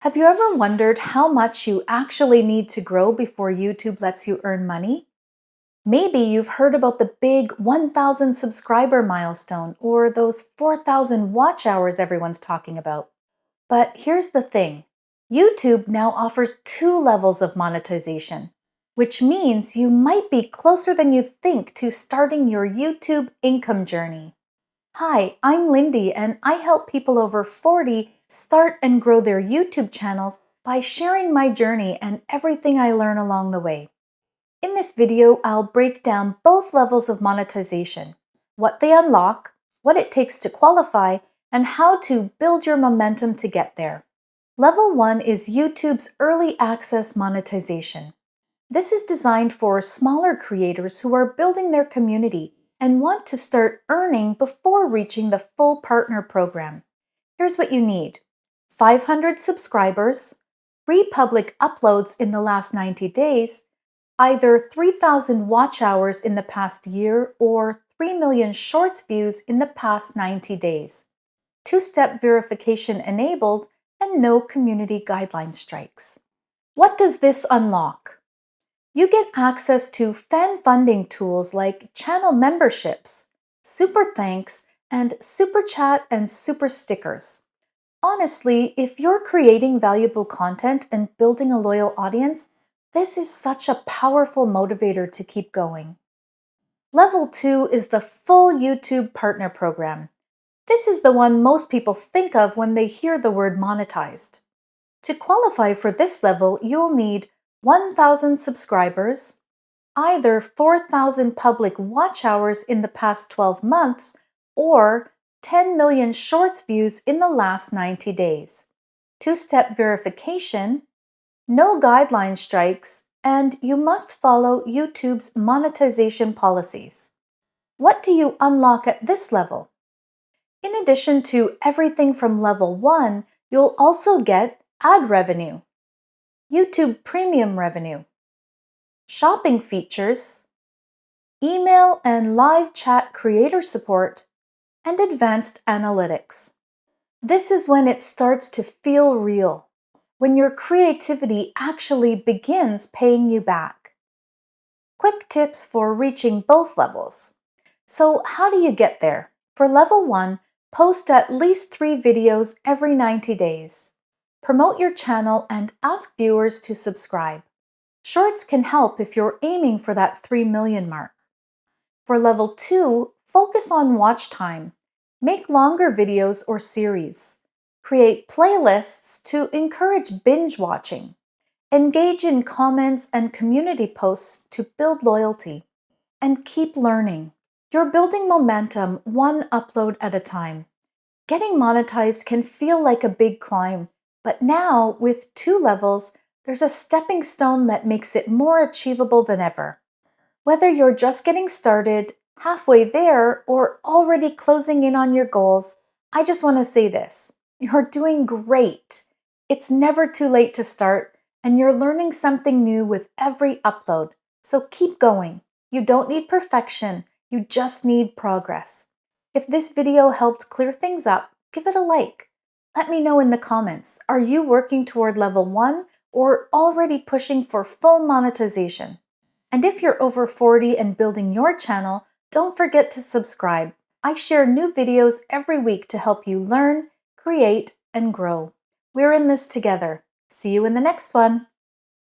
Have you ever wondered how much you actually need to grow before YouTube lets you earn money? Maybe you've heard about the big 1,000 subscriber milestone or those 4,000 watch hours everyone's talking about. But here's the thing. YouTube now offers two levels of monetization, which means you might be closer than you think to starting your YouTube income journey. Hi, I'm Lindy, and I help people over 40 start and grow their YouTube channels by sharing my journey and everything I learn along the way. In this video, I'll break down both levels of monetization, what they unlock, what it takes to qualify, and how to build your momentum to get there. Level 1 is YouTube's early access monetization. This is designed for smaller creators who are building their community and want to start earning before reaching the full partner program. Here's what you need: 500 subscribers, 3 public uploads in the last 90 days, either 3,000 watch hours in the past year or 3 million shorts views in the past 90 days, 2-step verification enabled, and no community guideline strikes. What does this unlock? You get access to fan funding tools like channel memberships, super thanks, and super chat and super stickers. Honestly, if you're creating valuable content and building a loyal audience, this is such a powerful motivator to keep going. Level 2 is the full YouTube Partner Program. This is the one most people think of when they hear the word monetized. To qualify for this level, you'll need 1,000 subscribers, either 4,000 public watch hours in the past 12 months, or 10 million shorts views in the last 90 days, 2-step verification, no guideline strikes, and you must follow YouTube's monetization policies. What do you unlock at this level? In addition to everything from level 1, you'll also get ad revenue, YouTube Premium revenue, shopping features, email and live chat creator support, and advanced analytics. This is when it starts to feel real, when your creativity actually begins paying you back. Quick tips for reaching both levels. So how do you get there? For level 1, post at least 3 videos every 90 days. Promote your channel and ask viewers to subscribe. Shorts can help if you're aiming for that 3 million mark. For level 2, focus on watch time. Make longer videos or series. Create playlists to encourage binge watching. Engage in comments and community posts to build loyalty. And keep learning. You're building momentum one upload at a time. Getting monetized can feel like a big climb, but now, with 2 levels, there's a stepping stone that makes it more achievable than ever. Whether you're just getting started, halfway there, or already closing in on your goals, I just want to say this: you're doing great. It's never too late to start, and you're learning something new with every upload. So keep going. You don't need perfection, you just need progress. If this video helped clear things up, give it a like. Let me know in the comments, are you working toward level 1 or already pushing for full monetization? And if you're over 40 and building your channel, don't forget to subscribe. I share new videos every week to help you learn, create, and grow. We're in this together. See you in the next one.